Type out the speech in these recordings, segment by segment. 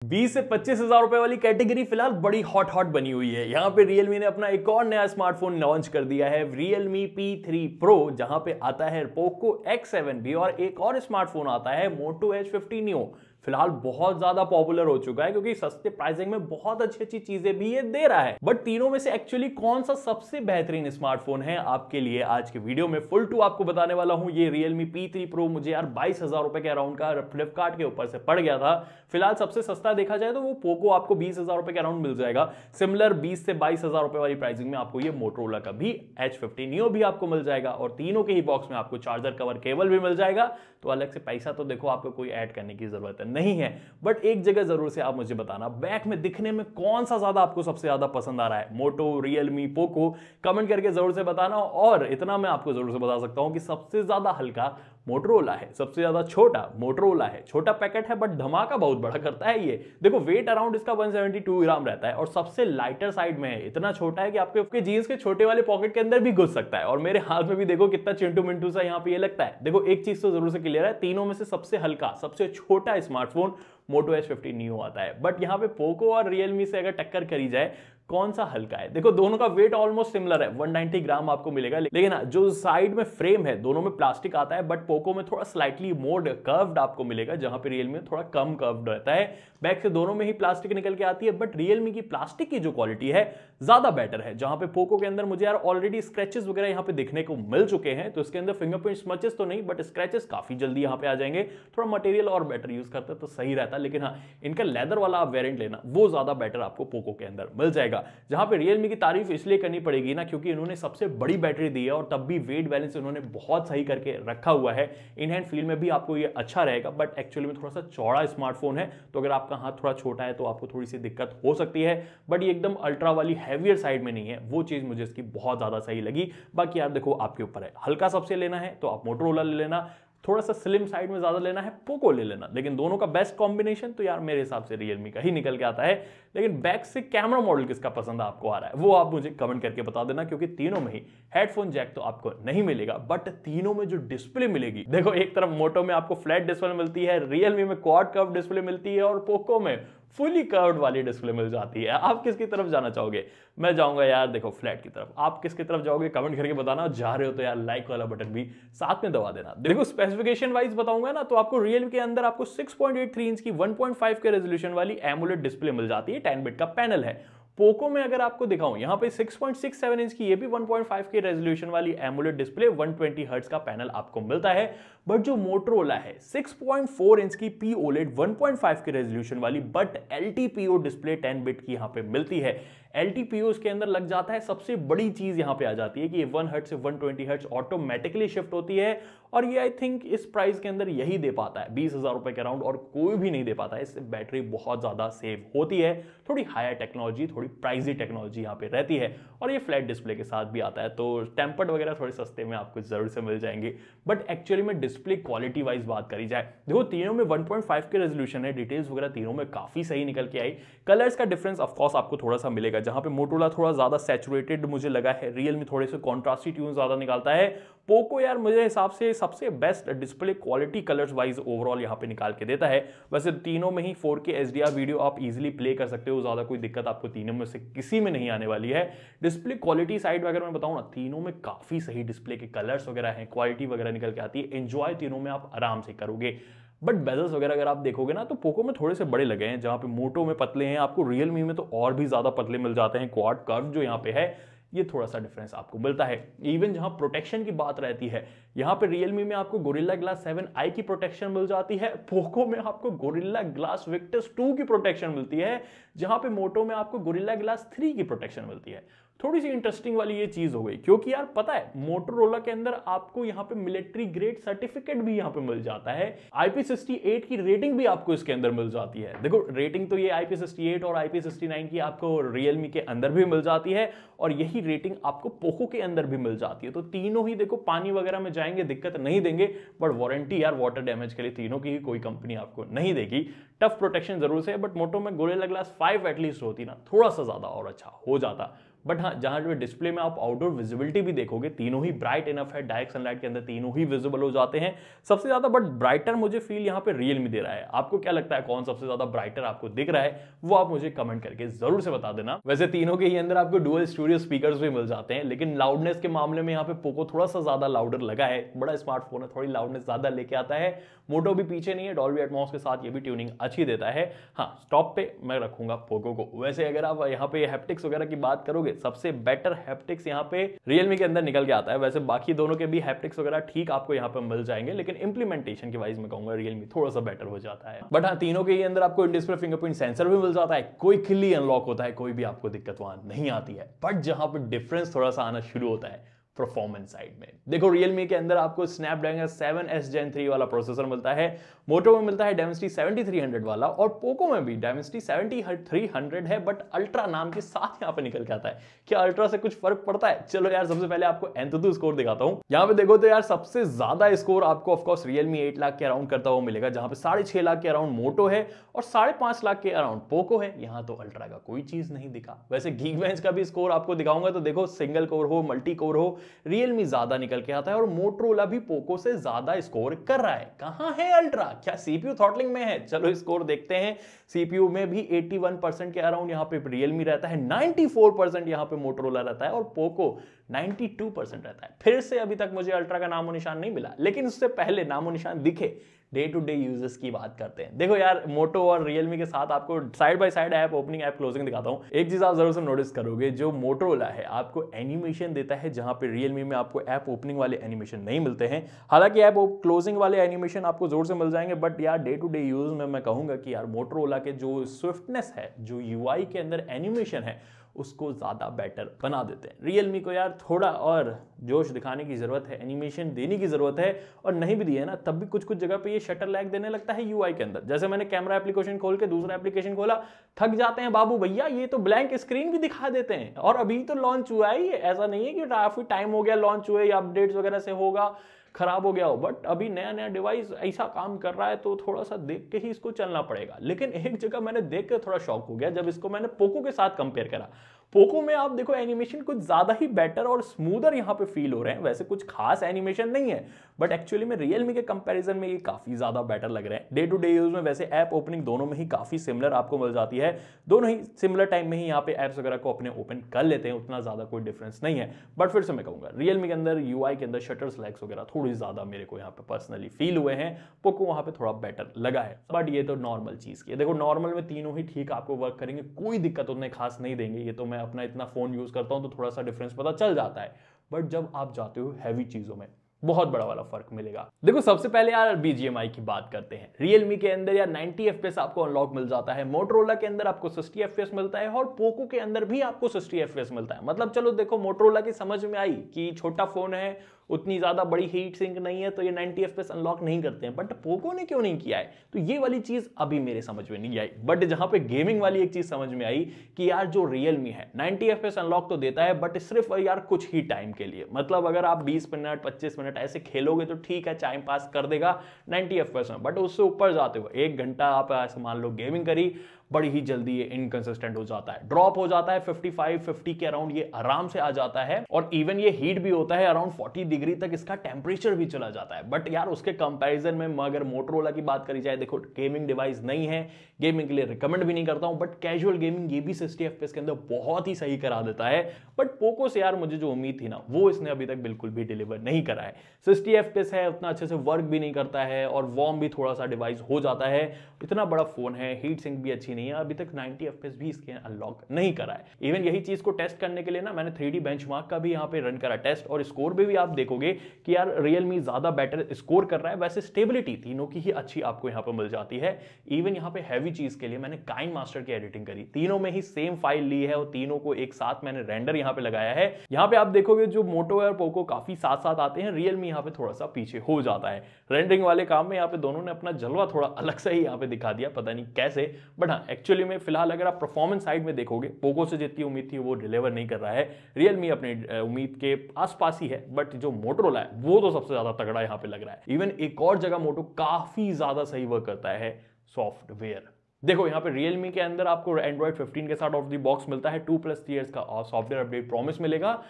20 से 25 हजार रुपए वाली कैटेगरी फिलहाल बड़ी हॉट बनी हुई है। यहां पे Realme ने अपना एक और नया स्मार्टफोन लॉन्च कर दिया है, Realme P3 Pro, जहां पे आता है Poco X7 भी और एक और स्मार्टफोन आता है Moto H50 Neo। फिलहाल बहुत ज्यादा पॉपुलर हो चुका है क्योंकि सस्ते प्राइसिंग में बहुत अच्छी अच्छी चीजें भी ये दे रहा है। बट तीनों में से एक्चुअली कौन सा सबसे बेहतरीन स्मार्टफोन है, आपके लिए आज के वीडियो में फुल टू आपको बताने वाला हूं। ये Realme P3 Pro मुझे यार 22 हजार रुपए के अराउंड का फ्लिपकार्ट के ऊपर से पड़ गया था। फिलहाल सबसे सस्ता देखा जाए तो वो पोको आपको 20 हजार रुपए के अराउंड मिल जाएगा। सिमिलर 20 से 22 हजार रुपए वाली प्राइसिंग में आपको ये मोटरोला का भी H50 Neo भी आपको मिल जाएगा और तीनों के ही बॉक्स में आपको चार्जर कवर केबल भी मिल जाएगा। तो अलग से पैसा तो देखो आपको कोई ऐड करने की जरूरत नहीं है। बट एक जगह जरूर से आप मुझे बताना, बैक में दिखने में कौन सा ज्यादा आपको सबसे ज्यादा पसंद आ रहा है, मोटो, रियलमी, पोको? कमेंट करके जरूर से बताना। और इतना मैं आपको जरूर से बता सकता हूं कि सबसे ज्यादा हल्का मोटरोला है, सबसे ज्यादा छोटा मोटरोला है। छोटा पैकेट है बट धमाका बहुत बड़ा करता है ये। देखो वेट अराउंड इसका 172 ग्राम रहता है और सबसे लाइटर साइड में है। इतना छोटा है कि आपके जीन्स के छोटे वाले पॉकेट के अंदर भी घुस सकता है। और मेरे हाथ में भी देखो कितना चिंटू मिंटू सा यहाँ पे ये लगता है। देखो एक चीज तो जरूर से क्लियर है, तीनों में से सबसे हल्का, सबसे छोटा स्मार्टफोन मोटो H50 Neo आता है। बट यहाँ पे पोको और रियलमी से अगर टक्कर करी जाए कौन सा हल्का है, देखो दोनों का वेट ऑलमोस्ट सिमिलर है, 190 ग्राम आपको मिलेगा। लेकिन जो साइड में फ्रेम है दोनों में प्लास्टिक आता है, बट पोको में थोड़ा स्लाइटली मोड कर्व्ड आपको मिलेगा, जहां पे रियलमी में थोड़ा कम कर्व्ड रहता है। बैक से दोनों में ही प्लास्टिक निकल के आती है, बट रियलमी की प्लास्टिक की जो क्वालिटी है ज्यादा बेटर है। जहां पे पोको के अंदर मुझे यार ऑलरेडी स्क्रैचेस वगैरह यहाँ पे देखने को मिल चुके हैं, तो इसके अंदर फिंगरप्रिंट स्मचेस तो नहीं, बट स्क्रैचेस काफी जल्दी यहाँ पे आ जाएंगे। थोड़ा मटेरियल और बेटर यूज करते तो सही रहता, लेकिन हाँ इनका लेदर वाला आप वेरिएंट लेना वो ज्यादा बेटर आपको पोको के अंदर मिल जाएगा। जहां पे रियलमी की तारीफ इसलिए करनी पड़ेगी ना क्योंकि इन्होंने सबसे बड़ी बैटरी दी है और तब भी वेट बैलेंस इन्होंने बहुत सही करके रखा हुआ है। इन हैंड फील में भी आपको ये अच्छा रहेगा, बट एक्चुअली में थोड़ा सा चौड़ा स्मार्टफोन है, तो अगर आपका हाथ थोड़ा छोटा है तो आपको थोड़ी सी दिक्कत हो सकती है। बट ये एकदम अल्ट्रा वाली हैवियर साइड में नहीं है, वो चीज मुझे इसकी बहुत ज्यादा सही लगी। बाकी यार देखो आपके ऊपर है, हल्का सबसे लेना है तो आप मोटरोला ले लेना, थोड़ा सा स्लिम साइड में ज्यादा लेना है पोको ले लेना। लेकिन दोनों का बेस्ट कॉम्बिनेशन तो यार मेरे हिसाब से रियलमी का ही निकल के आता है। लेकिन बैक से कैमरा मॉडल किसका पसंद आपको आ रहा है वो आप मुझे कमेंट करके बता देना, क्योंकि तीनों में ही हेडफोन जैक तो आपको नहीं मिलेगा, बट तीनों में जो डिस्प्ले मिलेगी, देखो एक तरफ मोटो में आपको फ्लैट डिस्प्ले मिलती है, रियलमी में क्वाड कर्व डिस्प्ले मिलती है और पोको में फुली कर्व्ड वाली डिस्प्ले मिल जाती है। आप किसकी तरफ जाना चाहोगे? मैं जाऊंगा यार देखो फ्लैट की तरफ। आप किसकी तरफ जाओगे कमेंट करके बताना। जा रहे हो तो यार लाइक वाला बटन भी साथ में दबा देना। देखो स्पेसिफिकेशन वाइज बताऊंगा ना तो आपको रियल के अंदर आपको 6.83 इंच की 1.5 के रेजोल्यूशन वाली एमोलेड डिस्प्ले मिल जाती है, 10 बिट का पैनल है। पोको में अगर आपको दिखाऊं यहाँ पे 6.67 इंच की ये भी 1.5 के रेजोल्यूशन वाली एमोलेड डिस्प्ले, 120 हर्ट्ज का पैनल आपको मिलता है। बट जो मोटरोला है 6.4 इंच की पी ओलेड 1.5 के रेजोल्यूशन वाली बट एलटीपीओ डिस्प्ले 10 बिट की यहाँ पे मिलती है। एलटीपीओ इसके अंदर लग जाता है, सबसे बड़ी चीज यहाँ पे आ जाती है कि ये 1 हर्ट्ज से 120 हर्ट्ज ऑटोमेटिकली शिफ्ट होती है। और ये आई थिंक इस प्राइस के अंदर यही दे पाता है 20 हजार रुपए के अराउंड, और कोई भी नहीं दे पाता है। इससे बैटरी बहुत ज्यादा सेव होती है, थोड़ी हायर टेक्नोलॉजी, थोड़ी प्राइजी टेक्नोलॉजी यहाँ पे रहती है। और ये फ्लैट डिस्प्ले के साथ भी आता है, तो टेम्पर्ड वगैरह थोड़े सस्ते में आपको जरूर से मिल जाएंगे। बट एक्चुअली में डिस्प्ले क्वालिटी वाइज बात करी जाए, देखो तीनों में 1.5 के रेजोल्यूशन है, डिटेल्स वगैरह तीनों में काफी सही निकल के आई। कलर्स का डिफरेंस ऑफकोर्स आपको थोड़ा सा मिलेगा, जहां पे मोटोरोला थोड़ा ज्यादा सैचुरेटेड मुझे लगा है, रियलमी थोड़े से कॉन्ट्रास्टी ट्यून ज्यादा निकालता है। पोको यार मुझे हिसाब से सबसे best display quality colours wise overall यहाँ पे निकाल के देता है। वैसे तीनों में ही 4K HDR वीडियो आप इजीली प्ले कर सकते हो, ज्यादा कोई दिक्कत आपको तीनों में से किसी में नहीं आने वाली है। डिस्प्ले क्वालिटी साइड में अगर मैं बताऊं ना, तीनों में काफी सही डिस्प्ले के कलर्स वगैरह हैं, क्वालिटी वगैरह निकल के आती है। एंजॉय तीनों में आप आराम से करोगे। बट बेजल्स वगैरह अगर आप देखोगे ना तो पोको में थोड़े से बड़े लगे हैं, जहां पे मोटो में पतले हैं, आपको रियलमी में तो और भी ज्यादा पतले मिल जाते हैं। क्वाड कर्व जो यहाँ पे है ये थोड़ा सा डिफरेंस आपको मिलता है। इवन जहां प्रोटेक्शन की बात रहती है, यहां पे रियलमी में आपको गोरिल्ला ग्लास 7i की प्रोटेक्शन मिल जाती है, पोको में आपको गोरिल्ला ग्लास विक्टस 2 की प्रोटेक्शन मिलती है, जहां पे मोटो में आपको गोरिल्ला ग्लास 3 की प्रोटेक्शन मिलती है। थोड़ी सी इंटरेस्टिंग वाली ये चीज हो गई, क्योंकि यार पता है मोटोरोला के अंदर आपको यहाँ पे मिलिट्री ग्रेड सर्टिफिकेट भी यहाँ पे मिल जाता है। IP68 की रेटिंग भी आपको इसके अंदर मिल जाती है। देखो रेटिंग तो ये IP68 और IP69 की आपको रियलमी के अंदर भी मिल जाती है, और यही रेटिंग आपको पोको के अंदर भी मिल जाती है। तो तीनों ही देखो पानी वगैरह में जाएंगे दिक्कत नहीं देंगे, बट वारंटी यार वाटर डैमेज के लिए तीनों की ही कोई कंपनी आपको नहीं देगी। टफ प्रोटेक्शन जरूर से, बट मोटो में गोरिल्ला ग्लास 5 एटलीस्ट होती ना, थोड़ा सा ज्यादा और अच्छा हो जाता। बट हाँ, जहां जो डिस्प्ले में आप आउटडोर विजिबिलिटी भी देखोगे, तीनों ही ब्राइट इनफ है, डायरेक्ट सनलाइट के अंदर तीनों ही विजिबल हो जाते हैं सबसे ज्यादा। बट ब्राइटर मुझे फील यहाँ पे रियलमी दे रहा है। आपको क्या लगता है कौन सबसे ज्यादा ब्राइटर आपको दिख रहा है, वो आप मुझे कमेंट करके जरूर से बता देना। वैसे तीनों के ही अंदर आपको डुअल स्टूडियो स्पीकर्स भी मिल जाते हैं, लेकिन लाउडनेस के मामले में यहाँ पे पोको थोड़ा सा ज्यादा लाउडर लगा है। बड़ा स्मार्टफोन है, थोड़ी लाउडनेस ज्यादा लेके आता है। मोटो भी पीछे नहीं है, डॉल्बी एटमॉस के साथ ये भी ट्यूनिंग अच्छी देता है। हाँ, टॉप पे मैं रखूंगा पोको को। वैसे अगर आप यहाँ पे हैप्टिक्स वगैरह की बात करोगे, सबसे बेटर हैप्टिक्स यहाँ पे रियलमी के अंदर निकल के आता है। वैसे बाकी दोनों के भी हैप्टिक्स वगैरह ठीक आपको यहाँ पे मिल जाएंगे, लेकिन इंप्लीमेंटेशन की वाइज मैं कहूंगा रियलमी थोड़ा सा बेटर हो जाता है। बट हाँ, तीनों के ही अंदर आपको इन डिस्प्ले फिंगरप्रिंट सेंसर भी मिल जाता है, क्विकली अनलॉक होता है, कोई भी आपको दिक्कत वहां नहीं आती है। बट जहां पे डिफरेंस थोड़ा सा आना शुरू होता है परफॉर्मेंस साइड में। देखो, Realme के अंदर आपको स्नैपड्रैगन 7S Gen 3 वाला प्रोसेसर मिलता है, मोटो में मिलता है Dimensity 7300 वाला, और पोको में भी Dimensity 7300 है, बट अल्ट्रा नाम के साथ यहाँ पे निकल के आता है। क्या अल्ट्रा से कुछ फर्क पड़ता है? चलो यार, सबसे पहले आपको Antutu स्कोर दिखाता हूँ। यहाँ पे देखो तो यार, सबसे ज्यादा स्कोर आपको ऑफकोर्स Realme 8 लाख के अराउंड करता हुआ मिलेगा, जहां पे 6.5 लाख के अराउंड मोटो है और 5.5 लाख के अराउंड पोको है। यहाँ तो अल्ट्रा का कोई चीज नहीं दिखा। वैसे Geekbench का भी स्कोर आपको दिखाऊंगा, तो देखो सिंगल कोर हो, मल्टी कोर हो, Realme ज्यादा निकल के आता है, और मोटरोला भी पोको से ज्यादा स्कोर कर रहा है। कहां है अल्ट्रा? क्या सीपीयू थ्रॉटलिंग में है? चलो स्कोर देखते हैं। सीपीयू में भी 81% के अराउंड यहां पे Realme रहता है, 94% यहां पे मोटरोला रहता है, और पोको 92% रहता है। फिर से अभी तक मुझे अल्ट्रा का नामो निशान नहीं मिला, लेकिन उससे पहले नामो निशान दिखे डे टू डे यूजर्स की बात करते हैं। देखो यार, मोटो और Realme के साथ आपको side by side app opening, app closing दिखाता हूं। एक चीज आप जरूर से नोटिस करोगे, जो मोटोरोला है आपको एनिमेशन देता है, जहां पे Realme में आपको ऐप ओपनिंग वाले एनिमेशन नहीं मिलते हैं। हालांकि ऐप क्लोजिंग वाले एनिमेशन आपको जोर से मिल जाएंगे, बट यार डे टू डे यूज में मैं कहूंगा कि यार मोटोरोला के जो स्विफ्टनेस है, जो यूआई के अंदर एनिमेशन है, उसको ज्यादा बेटर बना देते हैं। Realme को यार थोड़ा और जोश दिखाने की जरूरत है, एनिमेशन देने की जरूरत है, और नहीं भी दिए ना तब भी कुछ कुछ जगह पे ये शटर लैग देने लगता है यूआई के अंदर। जैसे मैंने कैमरा एप्लीकेशन खोल के दूसरा एप्लीकेशन खोला, थक जाते हैं बाबू भैया, ये तो ब्लैंक स्क्रीन भी दिखा देते हैं, और अभी तो लॉन्च हुआ ही है। ऐसा नहीं है कि काफी टाइम हो गया लॉन्च हुए या अपडेट्स वगैरह से होगा खराब हो गया हो, बट अभी नया नया डिवाइस ऐसा काम कर रहा है, तो थोड़ा सा देख के ही इसको चलना पड़ेगा। लेकिन एक जगह मैंने देख के थोड़ा शॉक हो गया, जब इसको मैंने पोको के साथ कंपेयर करा। पोको में आप देखो एनिमेशन कुछ ज्यादा ही बेटर और स्मूदर यहाँ पे फील हो रहे हैं। वैसे कुछ खास एनिमेशन नहीं है, बट एक्चुअली में Realme के कंपैरिजन में ये काफी ज्यादा बेटर लग रहे हैं। डे टू डे यूज में वैसे ऐप ओपनिंग दोनों में ही काफी सिमिलर आपको मिल जाती है, दोनों ही सिमिलर टाइम में ही यहाँ पे एप्स वगैरह को अपने ओपन कर लेते हैं, उतना ज्यादा कोई डिफरेंस नहीं है। बट फिर से मैं कहूंगा Realme के अंदर यूआई के अंदर शटर स्लैग्स वगैरह थोड़ी ज्यादा मेरे को यहाँ पे पर्सनली फील हुए हैं। पोको वहां पे थोड़ा बेटर लगा है, बट ये तो नॉर्मल चीज की है। देखो, नॉर्मल में तीनों ही ठीक आपको वर्क करेंगे, कोई दिक्कत उतने खास नहीं देंगे। ये तो मैं अपना इतना फोन यूज करता हूं तो थोड़ा सा डिफरेंस पता चल जाता है, बट जब आप जाते हो हैवी चीजों में, बहुत बड़ा वाला फर्क मिलेगा। देखो, सबसे पहले यार BGMI की बात करते हैं। Realme के अंदर यार 90 FPS आपको अनलॉक मिल जाता है, मोटोरोला के अंदर आपको 60 FPS मिलता है, और पोको के अंदर भी आपको 60 FPS मिलता है। मतलब चलो देखो, मोटोरोला की समझ में आई कि छोटा फोन है, उतनी ज्यादा बड़ी हीट सिंक नहीं है, तो ये 90 FPS अनलॉक नहीं करते हैं, बट पोको ने क्यों नहीं किया है? तो ये वाली चीज अभी मेरे समझ में नहीं आई। बट जहां पे गेमिंग वाली एक चीज समझ में आई कि यार जो Realme है 90 FPS अनलॉक तो देता है, बट सिर्फ यार कुछ ही टाइम के लिए। मतलब अगर आप 20 मिनट 25 मिनट ऐसे खेलोगे तो ठीक है, टाइम पास कर देगा 90 FPS में, बट उससे ऊपर जाते हुए 1 घंटा आप ऐसे मान लो गेमिंग करी, बड़ी ही जल्दी ये इनकंसिस्टेंट हो जाता है, ड्रॉप हो जाता है 55-50 के अराउंड ये आराम से आ जाता है, और इवन ये हीट भी होता है अराउंड 40 डिग्री तक इसका टेम्परेचर भी चला जाता है। बट यार उसके कंपैरिजन में अगर मोटोरोला की बात करी जाए, देखो गेमिंग डिवाइस नहीं है, गेमिंग के लिए रिकमेंड भी नहीं करता हूं, बट कैजुअल गेमिंग ये भी 60 FPS के अंदर बहुत ही सही करा देता है। बट पोको से यार मुझे जो उम्मीद थी ना, वो इसने अभी तक बिल्कुल भी डिलीवर नहीं करा है। 60 FPS है, उतना अच्छे से वर्क भी नहीं करता है, और वार्म भी थोड़ा सा डिवाइस हो जाता है। इतना बड़ा फोन है, हीट सिंक भी अच्छी नहीं है, अभी तक 90 FPS भी इसके अनलॉक नहीं करा है। इवन यही चीज को टेस्ट करने के लिए ना मैंने 3D बेंचमार्क का भी यहाँ पे रन करा टेस्ट, और स्कोर भी आप देखोगे कि यार Realme ज्यादा बेटर स्कोर कर रहा है। वैसे स्टेबिलिटी तीनों की ही अच्छी आपको यहाँ पे मिल जाती है। इवन यहाँ पे हैवी चीज के लिए मैंने काइनमास्टर की एडिटिंग करी, तीनों में ही सेम फाइल ली है, और तीनों को एक साथ मैंने रेंडर यहाँ पे लगाया है। यहाँ पे आप देखोगे जो मोटो और पोको काफी साथ साथ आते हैं, Realme यहाँ पे थोड़ा सा पीछे हो जाता है। रेंडरिंग वाले काम में यहाँ पे दोनों ने अपना जलवा थोड़ा अलग से ही यहाँ पे दिखा दिया, पता नहीं कैसे। बट हाँ, एक्चुअली में फिलहाल अगर आप परफॉर्मेंस साइड में देखोगे, पोको से जितनी उम्मीद थी वो डिलीवर नहीं कर रहा है। Realme अपनी उम्मीद के आसपास ही है, बट जो मोटोरोला है वो तो सबसे ज्यादा तगड़ा यहाँ पे लग रहा है। इवन एक और जगह मोटो काफी ज्यादा सही वर्क करता है, सॉफ्टवेयर। देखो यहाँ पे Realme के अंदर आपको Android 15 के साथ ऑफ द बॉक्स मिलता है, 2+ ईयर्स का सॉफ्टवेयर अपडेट प्रॉमिस मिलेगा।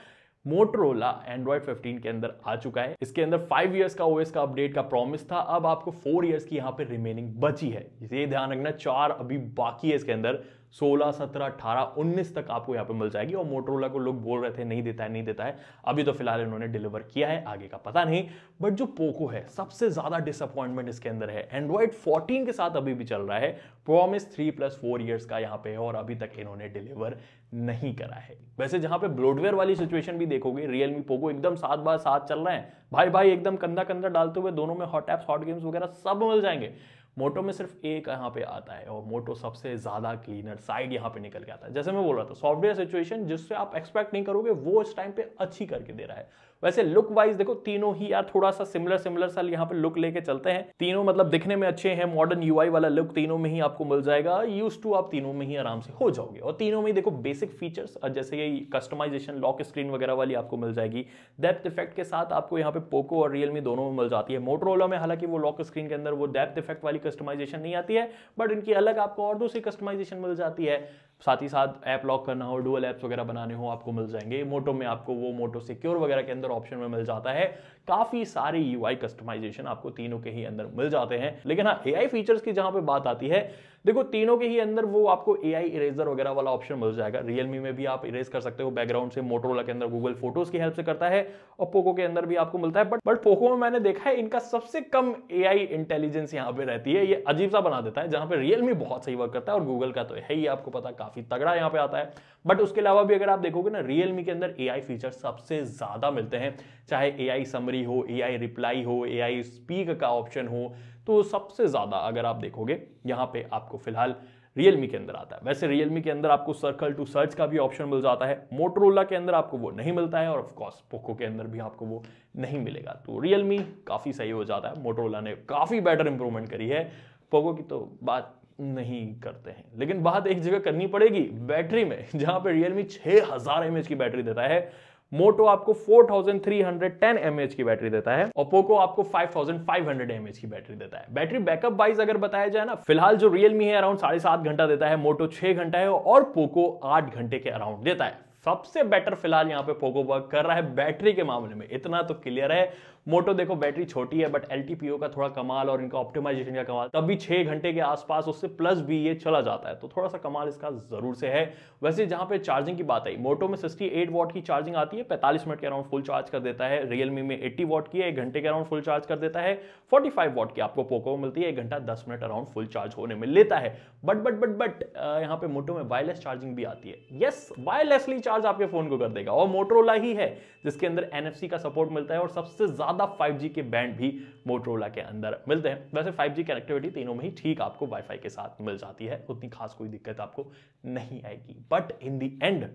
मोटरोला Android 15 के अंदर आ चुका है, इसके अंदर 5 इयर्स का OS का अपडेट का प्रॉमिस था, अब आपको 4 इयर्स की यहाँ पे रिमेनिंग बची है। ये ध्यान रखना, 4 अभी बाकी है इसके अंदर, 16, 17, 18, 19 तक आपको यहाँ पे मिल जाएगी। और मोटरोला को लोग बोल रहे थे नहीं देता है नहीं देता है, अभी तो फिलहाल इन्होंने डिलीवर किया है, आगे का पता नहीं। बट जो पोको है सबसे ज्यादा डिसअपॉइंटमेंट इसके अंदर है, Android 14 के साथ अभी भी चल रहा है, प्रॉमिस 3+4 इयर्स का यहाँ पे है और अभी तक इन्होंने डिलीवर नहीं करा है। वैसे जहां पे ब्लोटवेयर वाली सिचुएशन भी देखोगे, Realme पोको एकदम साथ बार साथ चल रहे हैं, भाई भाई एकदम कंधा कंधा डालते हुए, दोनों में हॉट एप्स हॉट गेम्स वगैरह सब मिल जाएंगे। मोटो में सिर्फ एक यहाँ पे आता है और मोटो सबसे ज्यादा क्लीनर साइड यहाँ पे निकल के आता है। जैसे मैं बोल रहा था, सॉफ्टवेयर सिचुएशन जिससे आप एक्सपेक्ट नहीं करोगे वो इस टाइम पे अच्छी करके दे रहा है। वैसे लुक वाइज देखो, तीनों ही यार थोड़ा सा सिमिलर सा यहाँ पे लुक लेके चलते हैं। तीनों मतलब दिखने में अच्छे हैं, मॉडर्न यूआई वाला लुक तीनों में ही आपको मिल जाएगा, यूज टू आप तीनों में ही आराम से हो जाओगे। और तीनों में देखो बेसिक फीचर्स जैसे ये कस्टमाइजेशन, लॉक स्क्रीन वगैरह वाली आपको मिल जाएगी। डेप्थ इफेक्ट के साथ आपको यहाँ पे पोको और Realme दोनों में मिल जाती है। मोटरोला में हालांकि वो लॉक स्क्रीन के अंदर वो डेप्थ इफेक्ट वाली कस्टमाइजेशन नहीं आती है, बट इनकी अलग आपको और दूसरी कस्टमाइजेशन मिल जाती है। साथ ही साथ ऐप लॉक करना हो, डुअल ऐप्स वगैरह बनाने हो, आपको मिल जाएंगे। मोटो में आपको वो मोटो सिक्योर वगैरह के अंदर ऑप्शन में मिल जाता है। काफी सारे यूआई कस्टमाइजेशन आपको तीनों के ही अंदर मिल जाते हैं। लेकिन हाँ, एआई फीचर्स की जहां पे बात आती है, देखो तीनों के ही अंदर वो आपको एआई इरेजर वगैरह वाला ऑप्शन मिल जाएगा। Realme में भी आप इरेज कर सकते हो बैकग्राउंड से, मोटरोला के अंदर गूगल फोटोज की हेल्प से करता है, और पोको के अंदर भी आपको मिलता है। बट पोको में मैंने देखा है इनका सबसे कम एआई इंटेलिजेंस यहाँ पे रहती है, ये अजीब सा बना देता है। जहां पे Realme बहुत सही वर्क करता है और गूगल का तो है ही आपको पता, काफी तगड़ा यहाँ पे आता है। बट उसके अलावा भी अगर आप देखोगे ना, Realme के अंदर एआई फीचर सबसे ज्यादा मिलते हैं, चाहे एआई समरी हो, एआई रिप्लाई हो, एआई स्पीक का ऑप्शन हो, तो सबसे ज्यादा अगर आप देखोगे यहाँ पे आपको फिलहाल Realme के अंदर आता है। वैसे Realme के अंदर आपको सर्कल टू सर्च का भी ऑप्शन मिल जाता है, मोटरोला के अंदर आपको वो नहीं मिलता है, और ऑफ कोर्स पोको के अंदर भी आपको वो नहीं मिलेगा। तो Realme काफी सही हो जाता है, मोटरोला ने काफी बेटर इंप्रूवमेंट करी है, पोको की तो बात नहीं करते हैं। लेकिन बात एक जगह करनी पड़ेगी, बैटरी में, जहां पे Realme 6000 mAh की बैटरी देता है, मोटो आपको 4310 mAh की बैटरी देता है, और पोको आपको 5500 mAh की बैटरी देता है। बैटरी बैकअप वाइज अगर बताया जाए ना, फिलहाल जो Realme है अराउंड 7.5 घंटा देता है, मोटो 6 घंटा है, और पोको 8 घंटे के अराउंड देता है। सबसे बेटर फिलहाल यहाँ पे पोको वर्क कर रहा है बैटरी के मामले में, इतना तो क्लियर है। मोटो देखो बैटरी छोटी है, बट एलटीपीओ का थोड़ा कमाल और इनका ऑप्टिमाइजेशन का कमाल, तब भी 6 घंटे के आसपास, उससे प्लस भी ये चला जाता है, तो थोड़ा सा कमाल इसका जरूर से है। वैसे जहां पे चार्जिंग की बात आई, मोटो में 68 वॉट की चार्जिंग आती है, 45 मिनट के अराउंड फुल चार्ज कर देता है। Realme में 80 वॉट की है, 1 घंटे के अराउंड फुल चार्ज कर देता है। 45 वॉट की आपको पोको में मिलती है, 1 घंटा 10 मिनट अराउंड फुल चार्ज होने में लेता है। बट यहाँ पे मोटो में वायरलेस चार्जिंग भी आती है। यस, वायरलेसली चार्ज आपके फोन को कर देगा, और मोटरोला ही है जिसके अंदर NFC का सपोर्ट मिलता है, और सबसे ज्यादा 5G के बैंड भी मोटरोला के अंदर मिलते हैं। वैसे 5G कनेक्टिविटी तीनों में ही ठीक आपको वाईफाई के साथ मिल जाती है, उतनी खास कोई दिक्कत आपको नहीं आएगी। But in the and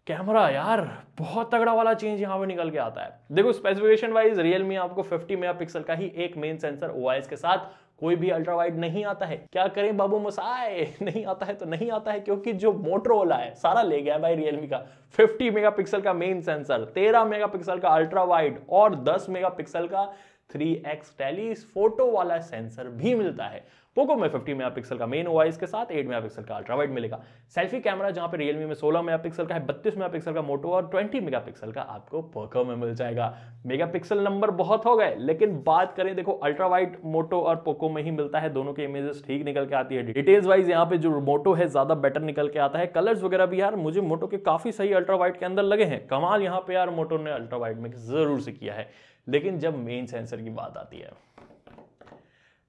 camera यार बहुत तगड़ा वाला चेंज यहां पे निकल के आता है। देखो स्पेसिफिकेशन वाइज Realme आपको 50 मेगापिक्सल का ही एक मेन सेंसर OIS के साथ, कोई भी अल्ट्रा वाइड नहीं आता है। क्या करें बाबू मसाए, नहीं आता है तो नहीं आता है, क्योंकि जो मोटरोला है सारा ले गया भाई Realme का। 50 मेगापिक्सल का मेन सेंसर, 13 मेगापिक्सल का अल्ट्रा वाइड, और 10 मेगापिक्सल का 3x टेलीफोटो वाला सेंसर भी मिलता है। पोको में 50 मेगापिक्सल का मेन OIS के साथ 8 मेगापिक्सल का अल्ट्रा वाइड मिलेगा। सेल्फी कैमरा जहां पे Realme में 16 मेगापिक्सल का है, 32 मेगापिक्सल का मोटो और 20 मेगापिक्सल का आपको पोको में मिल जाएगा। मेगापिक्सल नंबर बहुत हो गए, लेकिन बात करें देखो अल्ट्रा वाइड मोटो और पोको में ही मिलता है, दोनों के इमेजेस ठीक निकल के आती है। डिटेल्स वाइज यहाँ पे जो मोटो है ज्यादा बेटर निकल के आता है। कलर्स वगैरह भी यार मुझे मोटो के काफी सही अल्ट्रा वाइड के अंदर लगे हैं। कमाल यहाँ पे यार मोटो ने अल्ट्रा वाइड में जरूर से किया है। लेकिन जब मेन सेंसर की बात आती है,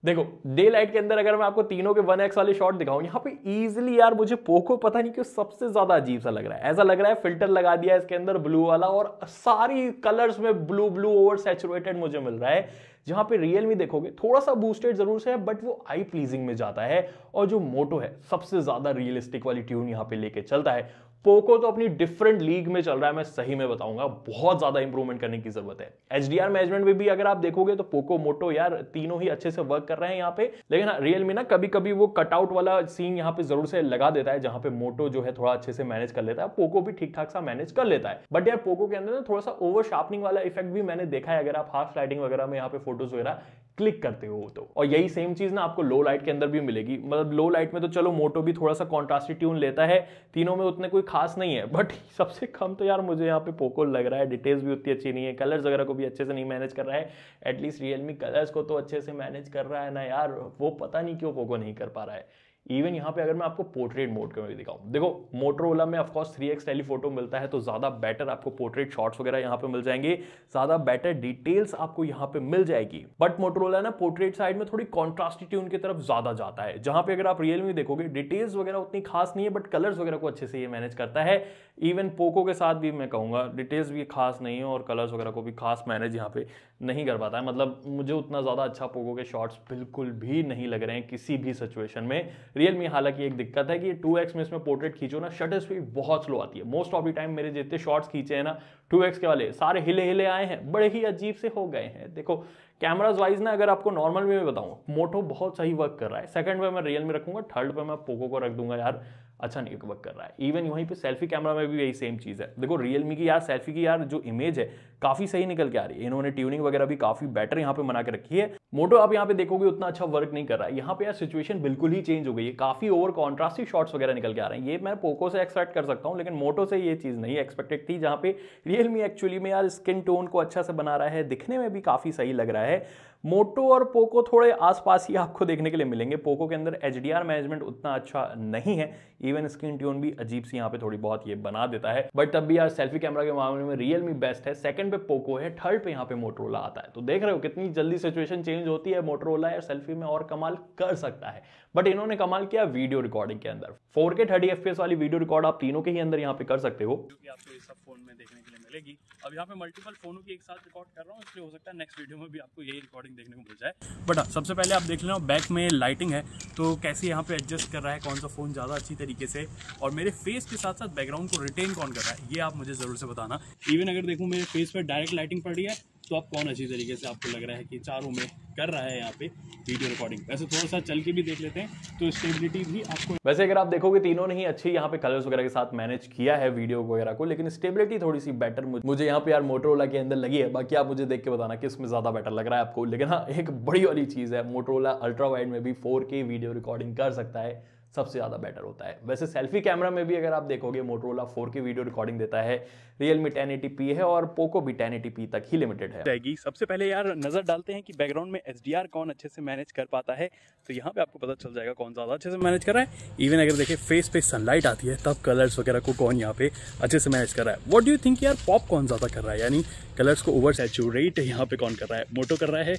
देखो डे लाइट के अंदर अगर मैं आपको तीनों के 1x वाले शॉट दिखाऊं, यहाँ पे इजीली यार मुझे पोको पता नहीं क्यों सबसे ज्यादा अजीब सा लग रहा है। ऐसा लग रहा है फिल्टर लगा दिया इसके अंदर ब्लू वाला, और सारी कलर्स में ब्लू ब्लू ओवर सैचुरेटेड मुझे मिल रहा है। जहां पे Realme देखोगे थोड़ा सा बूस्टेड जरूर से है, बट वो आई प्लीजिंग में जाता है। और जो मोटो है सबसे ज्यादा रियलिस्टिक वाली ट्यून यहाँ पे लेके चलता है। पोको तो अपनी डिफरेंट लीग में चल रहा है, मैं सही में बताऊंगा, बहुत ज्यादा इंप्रूवमेंट करने की जरूरत है। HDR मैनेजमेंट में भी अगर आप देखोगे तो पोको मोटो यार तीनों ही अच्छे से वर्क कर रहे हैं यहाँ पे। लेकिन Realme ना कभी कभी वो कटआउट वाला सीन यहाँ पे जरूर से लगा देता है, जहां पे मोटो जो है थोड़ा अच्छे से मैनेज कर लेता है, पोको भी ठीक ठाक सा मैनेज कर लेता है। बट यार पोको के अंदर थोड़ा सा ओवर शार्पनिंग वाला इफेक्ट भी मैंने देखा है। अगर आप हाफ लाइटिंग वगैरह में यहाँ पे फोटोज वगैरह क्लिक करते हो तो। और यही सेम चीज ना आपको लो लाइट के अंदर भी मिलेगी। मतलब लो लाइट में तो चलो मोटो भी थोड़ा सा कॉन्ट्रास्टी ट्यून लेता है, तीनों में उतने कोई खास नहीं है, बट सबसे कम तो यार मुझे यहाँ पे पोको लग रहा है। डिटेल्स भी उतनी अच्छी नहीं है, कलर्स वगैरह को भी अच्छे से नहीं मैनेज कर रहा है। एटलीस्ट रियलमी कलर्स को तो अच्छे से मैनेज कर रहा है ना यार, वो पता नहीं क्यों पोको नहीं कर पा रहा है। इवन यहाँ पे अगर मैं आपको पोर्ट्रेट मोड में भी दिखाऊं, देखो मोटरोला में ऑफकोर्स 3x टेलीफोटो मिलता है, तो ज्यादा बेटर आपको पोर्ट्रेट शॉट्स वगैरह यहाँ पे मिल जाएंगे, ज्यादा बेटर डिटेल्स आपको यहाँ पे मिल जाएगी। बट मोटरोला ना पोर्ट्रेट साइड में थोड़ी कॉन्ट्रास्टी ट्यून की तरफ ज्यादा जाता है, जहां पे अगर आप रियलमी देखोगे डिटेल्स वगैरह उतनी खास नहीं है, बट कलर्स वगैरह को अच्छे से ये मैनेज करता है। इवन पोको के साथ भी मैं कहूंगा डिटेल्स भी खास नहीं है और कलर्स वगैरह को भी खास मैनेज यहाँ पे नहीं कर पाता है। मतलब मुझे उतना ज्यादा अच्छा पोको के शॉट्स बिल्कुल भी नहीं लग रहे हैं किसी भी सिचुएशन में। रियलमी हालांकि एक दिक्कत है कि 2x में इसमें पोर्ट्रेट खींचो ना, शटर स्पीड बहुत स्लो आती है। मोस्ट ऑफ द टाइम मेरे जितने शॉट्स खींचे हैं ना 2x के वाले, सारे हिले हिले आए हैं, बड़े ही अजीब से हो गए हैं। देखो कैमराज वाइज ना अगर आपको नॉर्मल में बताऊं, मोटो बहुत सही वर्क कर रहा है, सेकंड पे मैं रियलमी रखूंगा, थर्ड पे मैं पोको को रख दूंगा यार, अच्छा नहीं वर्क कर रहा है। इवन वहीं पे सेल्फी कैमरा में भी यही सेम चीज है। देखो रियलमी की यार सेल्फी की यार जो इमेज है काफी सही निकल के आ रही है, इन्होंने ट्यूनिंग वगैरह भी काफी बेटर यहाँ पे बना के रखी है। मोटो आप यहाँ पे देखोगे उतना अच्छा वर्क नहीं कर रहा है, यहाँ पे यार सिचुएशन बिल्कुल ही चेंज हो गई है, काफी ओवर कॉन्ट्रास्टी शॉट्स वगैरह निकल के आ रहे हैं। ये मैं पोको से एक्सपेक्ट कर सकता हूँ, लेकिन मोटो से ये चीज नहीं एक्सपेक्टेड थी, जहाँ पे रियलमी एक्चुअली में यार स्किन टोन को अच्छा से बना रहा है, दिखने में भी काफी सही लग रहा है। मोटो और पोको थोड़े आसपास ही आपको देखने के लिए मिलेंगे। पोको के अंदर HDR मैनेजमेंट उतना अच्छा नहीं है, इवन स्क्रीन ट्यून भी अजीब सी यहाँ पे थोड़ी बहुत ये बना देता है, बट तब भी यार सेल्फी कैमरा के मामले में रियलमी बेस्ट है, सेकंड पे पोको है, थर्ड पे यहाँ पे मोटरोला आता है। तो देख रहे हो कितनी जल्दी सिचुएशन चेंज होती है, मोटरोला यार सेल्फी में और कमाल कर सकता है। बट इन्होंने कमाल किया वीडियो रिकॉर्डिंग के अंदर, 4K 30 FPS वाली वीडियो रिकॉर्ड आप तीनों के ही अंदर यहाँ पे कर सकते हो, जो कि आपको ये सब फोन में देखने के लिए मिलेगी। अब यहाँ पे मल्टीपल फोनों की एक साथ रिकॉर्ड कर रहा हूँ, इसलिए हो सकता है नेक्स्ट वीडियो में भी आपको यही रिकॉर्डिंग देखने को मिल जाए। बट हाँ, सबसे पहले आप देख लेना बैक में लाइटिंग है तो कैसे यहाँ पे एडजस्ट कर रहा है, कौन सा फोन ज़्यादा अच्छी तरीके से, और मेरे फेस के साथ साथ बैकग्राउंड को रिटेन कौन कर रहा है, ये आप मुझे ज़रूर से बताना। इवन अगर देखूँ मेरे फेस पर डायरेक्ट लाइटिंग पड़ रही है तो आप कौन अच्छी तरीके से आपको लग रहा है कि चारों में कर रहा है यहाँ पे वीडियो रिकॉर्डिंग। वैसे थोड़ा सा चल के भी देख लेते हैं तो स्टेबिलिटी भी आपको, वैसे अगर आप देखोगे तीनों ने ही अच्छी यहाँ पे कलर्स वगैरह के साथ मैनेज किया है वीडियो वगैरह को, लेकिन स्टेबिलिटी थोड़ी सी बेटर मुझे यहाँ पे यार मोटरोला के अंदर लगी है। बाकी आप मुझे देख के बताना किस में ज्यादा बेटर लग रहा है आपको। लेकिन हाँ एक बड़ी वाली चीज है, मोटरोला अल्ट्रा वाइड में भी 4K वीडियो रिकॉर्डिंग कर सकता है, सबसे ज़्यादा बेटर होता है। वैसे सेल्फी कैमरा में भी अगर आप देखोगे मोटरोला 4K वीडियो रिकॉर्डिंग देता है, रियलमी 1080p है और पोको भी 1080p तक ही लिमिटेड है जाएगी। सबसे पहले यार नज़र डालते हैं कि बैकग्राउंड में HDR कौन अच्छे से मैनेज कर पाता है, तो यहाँ पे आपको पता चल जाएगा कौन ज़्यादा अच्छे से मैनेज कर रहा है। इवन अगर देखें फेस पे सनलाइट आती है तब कलर्स वगैरह को कौन यहाँ पे अच्छे से मैनेज कर रहा है। व्हाट डू यू थिंक यार, पॉप कौन ज़्यादा कर रहा है, यानी कलर्स को ओवर सैचुरेट यहाँ पे कौन कर रहा है, मोटो कर रहा है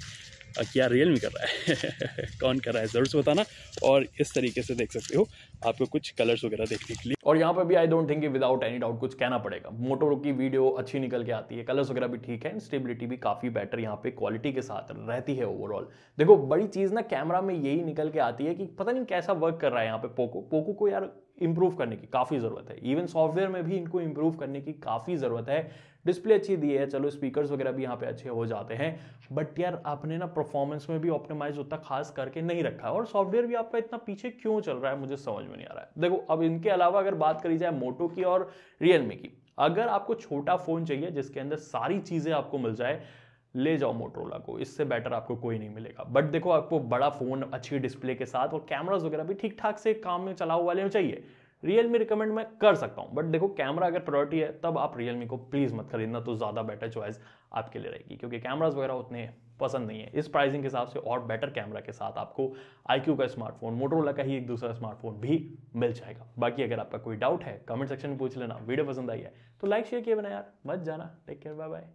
क्या रियलमी कर रहा है कौन कर रहा है ज़रूर से बताना। और इस तरीके से देख सकते हो आपको कुछ कलर्स वगैरह देखने के लिए। और यहाँ पे भी I don't think without any doubt कुछ कहना पड़ेगा, मोटो की वीडियो अच्छी निकल के आती है, कलर्स वगैरह भी ठीक है, स्टेबिलिटी भी काफ़ी बेटर यहाँ पे क्वालिटी के साथ रहती है ओवरऑल। देखो बड़ी चीज़ ना कैमरा में यही निकल के आती है कि पता नहीं कैसा वर्क कर रहा है यहाँ पे पोको को यार इंप्रूव करने की काफ़ी ज़रूरत है। इवन सॉफ्टवेयर में भी इनको इंप्रूव करने की काफ़ी ज़रूरत है। डिस्प्ले अच्छी दी है, चलो स्पीकर्स वगैरह भी यहाँ पे अच्छे हो जाते हैं, बट यार आपने ना परफॉर्मेंस में भी ऑप्टिमाइज उतना खास करके नहीं रखा है, और सॉफ्टवेयर भी आपका इतना पीछे क्यों चल रहा है मुझे समझ में नहीं आ रहा है। देखो अब इनके अलावा अगर बात करी जाए मोटो की और रियलमी की, अगर आपको छोटा फोन चाहिए जिसके अंदर सारी चीज़ें आपको मिल जाए, ले जाओ मोटरोला को, इससे बेटर आपको कोई नहीं मिलेगा। बट देखो आपको बड़ा फोन अच्छी डिस्प्ले के साथ और कैमरास वगैरह भी ठीक ठाक से काम में चलाओ वाले में चाहिए, रियलमी रिकमेंड मैं कर सकता हूं। बट देखो कैमरा अगर प्रायोरिटी है तब आप रियलमी को प्लीज मत खरीदना, तो ज्यादा बेटर चॉइस आपके लिए रहेगी, क्योंकि कैमरास वगैरह उतने पसंद नहीं है। इस प्राइसिंग के हिसाब से और बेटर कैमरा के साथ आपको iQOO का स्मार्टफोन, मोटरोला का ही एक दूसरा स्मार्टफोन भी मिल जाएगा। बाकी अगर आपका कोई डाउट है कमेंट सेक्शन में पूछ लेना। वीडियो पसंद आई है तो लाइक शेयर किए बिना यार मत जाना। Take care, bye bye.